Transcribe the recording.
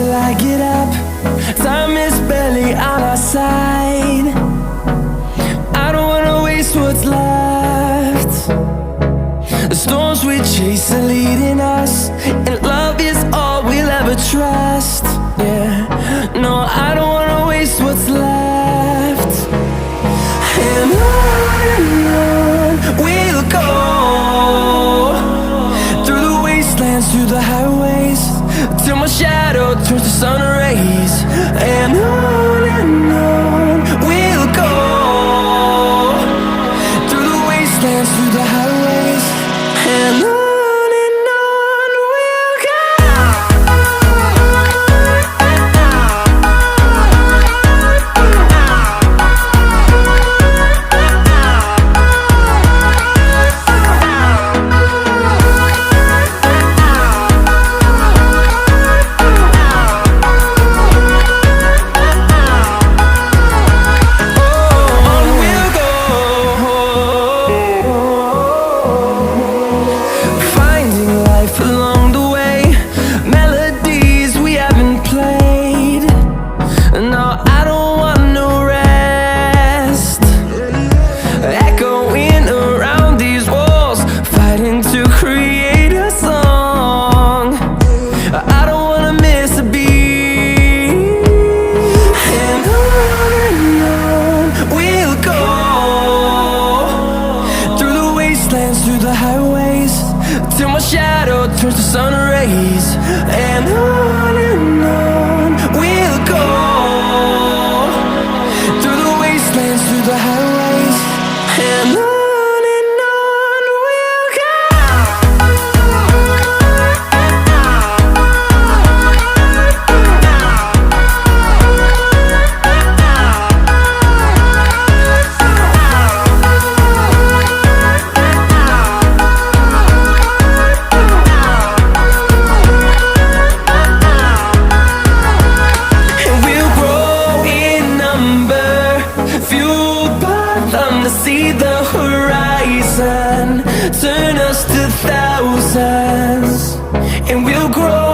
till I get up. Time is barely on our side. I don't wanna waste what's left. The storms we chase are leading us, and love is all we'll ever trust. Yeah, no, I don't wanna waste what's left. And on we'll go, through the wastelands, through the highways, till my shadow turns to sun rays. And on we'll go, through the wastelands, through the highways, and on we'll go. Along the way, melodies we haven't played. No, I don't want no rest. Echoing around these walls, fighting to create a song. I don't wanna miss a beat. And on we'll go, through the wastelands, through the highways, till my shadow turns to sun rays. And on we'll go, through the wastelands, through the highways, and on we'll go. To see the horizon turn us to thousands, and we'll grow